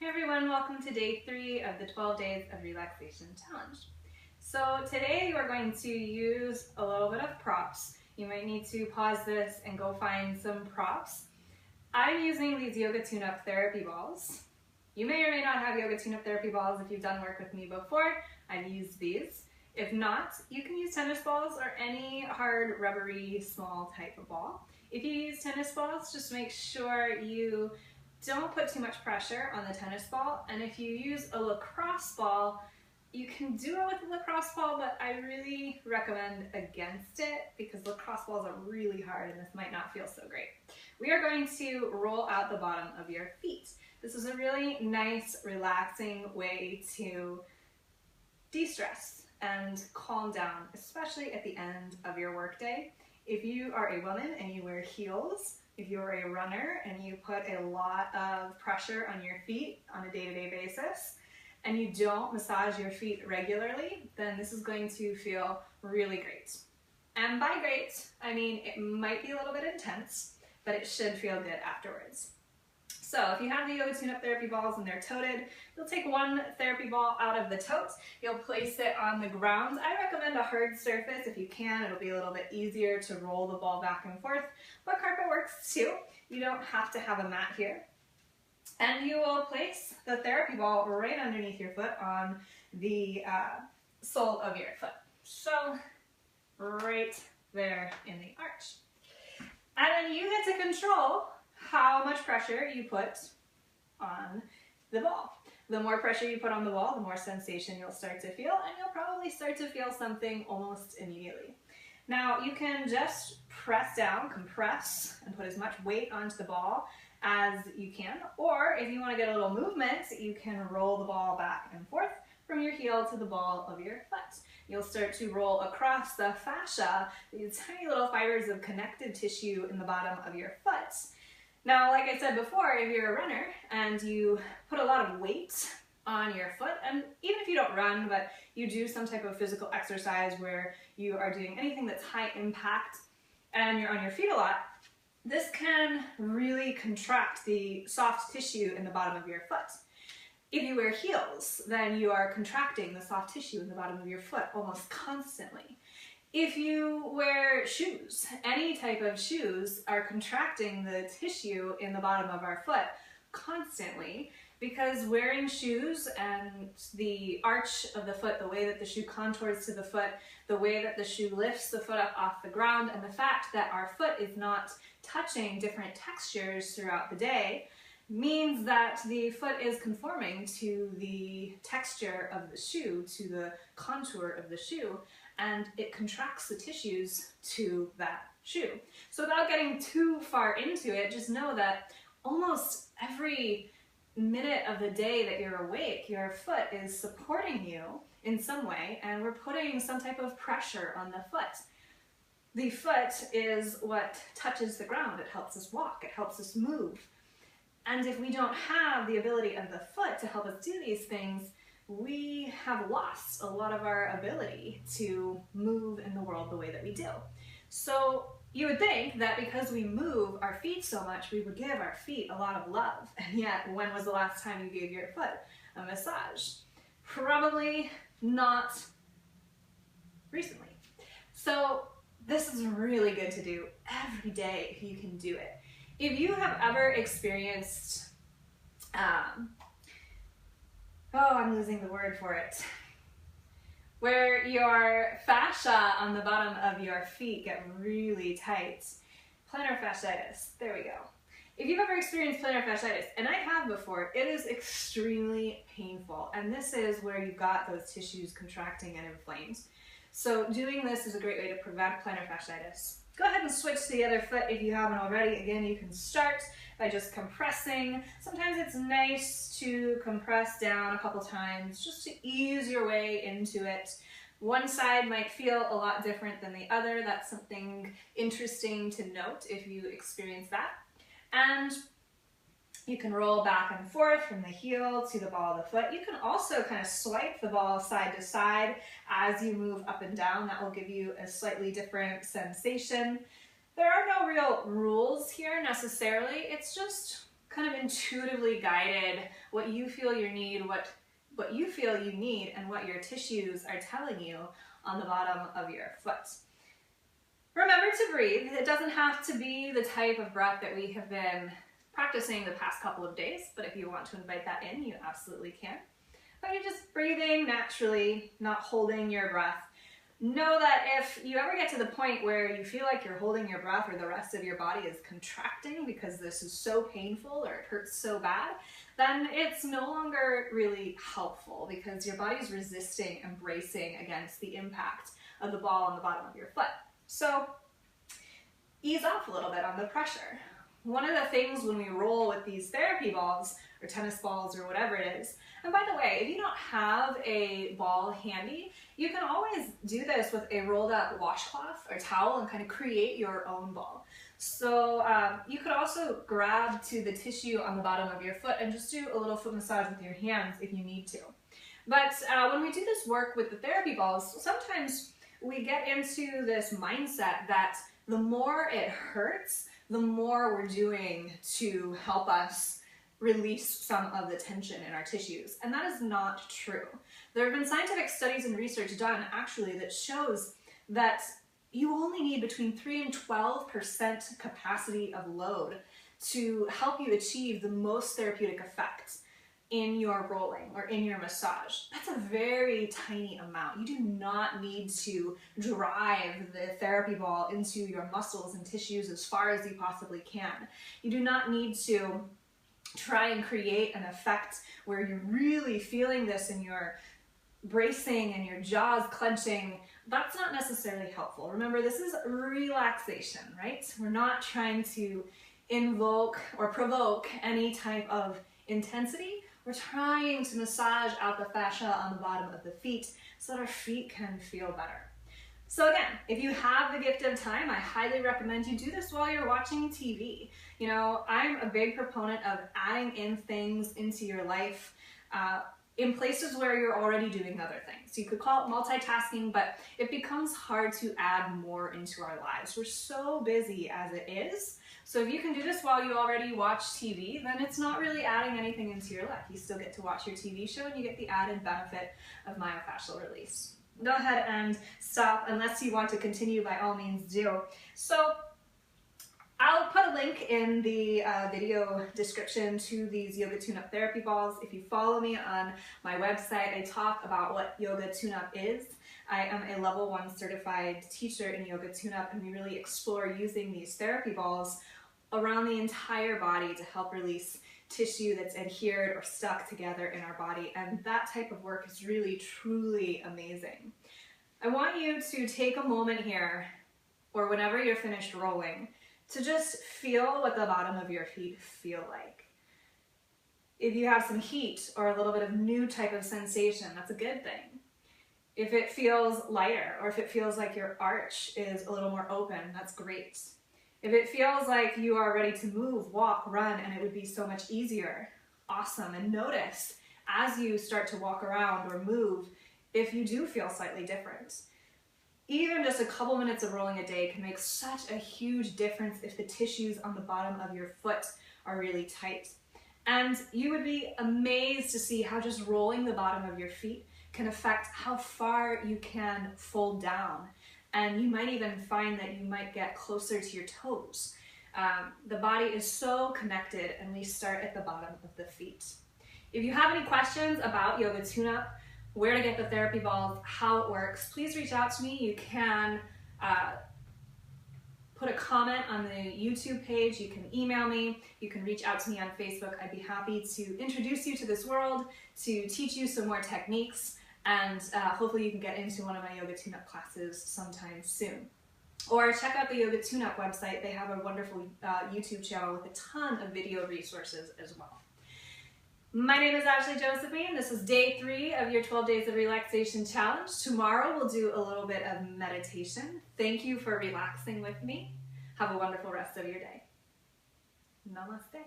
Hey everyone, welcome to day 3 of the 12 Days of Relaxation Challenge. So today we're going to use a little bit of props. You might need to pause this and go find some props. I'm using these yoga tune-up therapy balls. You may or may not have yoga tune-up therapy balls if you've done work with me before. I've used these. If not, you can use tennis balls or any hard, rubbery, small type of ball. If you use tennis balls, just make sure you don't put too much pressure on the tennis ball, and if you use a lacrosse ball, you can do it with a lacrosse ball, but I really recommend against it because lacrosse balls are really hard and this might not feel so great. We are going to roll out the bottom of your feet. This is a really nice, relaxing way to de-stress and calm down, especially at the end of your workday. If you are a woman and you wear heels, if you're a runner and you put a lot of pressure on your feet on a day-to-day basis, and you don't massage your feet regularly, then this is going to feel really great. And by great, I mean it might be a little bit intense, but it should feel good afterwards. So if you have the yoga tune-up therapy balls and they're toted, you'll take one therapy ball out of the tote, you'll place it on the ground. I recommend a hard surface if you can. It'll be a little bit easier to roll the ball back and forth, but carpet works too. You don't have to have a mat here. And you will place the therapy ball right underneath your foot on the sole of your foot. So right there in the arch. And then you get to control how much pressure you put on the ball. The more pressure you put on the ball, the more sensation you'll start to feel, and you'll probably start to feel something almost immediately. Now you can just press down, compress, and put as much weight onto the ball as you can, or if you want to get a little movement, you can roll the ball back and forth from your heel to the ball of your foot. You'll start to roll across the fascia, these tiny little fibers of connective tissue in the bottom of your foot. Now, like I said before, if you're a runner and you put a lot of weight on your foot, and even if you don't run, but you do some type of physical exercise where you are doing anything that's high impact and you're on your feet a lot, this can really contract the soft tissue in the bottom of your foot. If you wear heels, then you are contracting the soft tissue in the bottom of your foot almost constantly. If you wear shoes, any type of shoes are contracting the tissue in the bottom of our foot constantly, because wearing shoes and the arch of the foot, the way that the shoe contours to the foot, the way that the shoe lifts the foot up off the ground, and the fact that our foot is not touching different textures throughout the day means that the foot is conforming to the texture of the shoe, to the contour of the shoe, and it contracts the tissues to that shoe. So without getting too far into it, just know that almost every minute of the day that you're awake, your foot is supporting you in some way, and we're putting some type of pressure on the foot. The foot is what touches the ground. It helps us walk, it helps us move. And if we don't have the ability of the foot to help us do these things, we have lost a lot of our ability to move in the world the way that we do. So you would think that because we move our feet so much, we would give our feet a lot of love. And yet, when was the last time you gave your foot a massage? Probably not recently. So this is really good to do every day if you can do it. If you have ever experienced, I'm losing the word for it, where your fascia on the bottom of your feet get really tight, plantar fasciitis, there we go. If you've ever experienced plantar fasciitis, and I have before, it is extremely painful, and this is where you've got those tissues contracting and inflamed. So doing this is a great way to prevent plantar fasciitis. Go ahead and switch to the other foot if you haven't already. Again, you can start by just compressing. Sometimes it's nice to compress down a couple times just to ease your way into it. One side might feel a lot different than the other. That's something interesting to note if you experience that. And you can roll back and forth from the heel to the ball of the foot. You can also kind of swipe the ball side to side as you move up and down. That will give you a slightly different sensation. There are no real rules here necessarily. It's just kind of intuitively guided what you feel you need, what you feel you need, and what your tissues are telling you on the bottom of your foot. Remember to breathe. It doesn't have to be the type of breath that we have been practicing the past couple of days, but if you want to invite that in, you absolutely can. But you're just breathing naturally, not holding your breath. Know that if you ever get to the point where you feel like you're holding your breath or the rest of your body is contracting because this is so painful or it hurts so bad, then it's no longer really helpful because your body is resisting and bracing against the impact of the ball on the bottom of your foot. So ease off a little bit on the pressure. One of the things when we roll with these therapy balls or tennis balls or whatever it is, and by the way, if you don't have a ball handy, you can always do this with a rolled up washcloth or towel and kind of create your own ball. So you could also grab to the tissue on the bottom of your foot and just do a little foot massage with your hands if you need to. But when we do this work with the therapy balls, sometimes we get into this mindset that the more it hurts, the more we're doing to help us release some of the tension in our tissues. And that is not true. There have been scientific studies and research done actually that shows that you only need between 3 and 12% capacity of load to help you achieve the most therapeutic effect in your rolling or in your massage. That's a very tiny amount. You do not need to drive the therapy ball into your muscles and tissues as far as you possibly can. You do not need to try and create an effect where you're really feeling this and you're bracing and your jaws clenching. That's not necessarily helpful. Remember, this is relaxation, right? We're not trying to invoke or provoke any type of intensity. We're trying to massage out the fascia on the bottom of the feet so that our feet can feel better. So again, if you have the gift of time, I highly recommend you do this while you're watching TV. You know, I'm a big proponent of adding in things into your life in places where you're already doing other things. You could call it multitasking, but it becomes hard to add more into our lives. We're so busy as it is. So if you can do this while you already watch TV, then it's not really adding anything into your life. You still get to watch your TV show and you get the added benefit of myofascial release. Go ahead and stop. Unless you want to continue, by all means do. So I'll put a link in the video description to these yoga tune-up therapy balls. If you follow me on my website, I talk about what yoga tune-up is. I am a level 1 certified teacher in yoga tune-up, and we really explore using these therapy balls around the entire body to help release tissue that's adhered or stuck together in our body. And that type of work is really, truly amazing. I want you to take a moment here, or whenever you're finished rolling, to just feel what the bottom of your feet feel like. If you have some heat or a little bit of new type of sensation, that's a good thing. If it feels lighter, or if it feels like your arch is a little more open, that's great. If it feels like you are ready to move, walk, run, and it would be so much easier, awesome. And notice as you start to walk around or move, if you do feel slightly different. Even just a couple minutes of rolling a day can make such a huge difference if the tissues on the bottom of your foot are really tight. And you would be amazed to see how just rolling the bottom of your feet can affect how far you can fold down. And you might even find that you might get closer to your toes. The body is so connected, and we start at the bottom of the feet. If you have any questions about yoga tune-up, where to get the therapy balls, how it works, please reach out to me. You can put a comment on the YouTube page. You can email me. You can reach out to me on Facebook. I'd be happy to introduce you to this world, to teach you some more techniques, and hopefully you can get into one of my yoga tune-up classes sometime soon. Or check out the Yoga Tune-Up website. They have a wonderful YouTube channel with a ton of video resources as well. My name is Ashley Josephine. This is day 3 of your 12 Days of Relaxation Challenge. Tomorrow we'll do a little bit of meditation. Thank you for relaxing with me. Have a wonderful rest of your day. Namaste.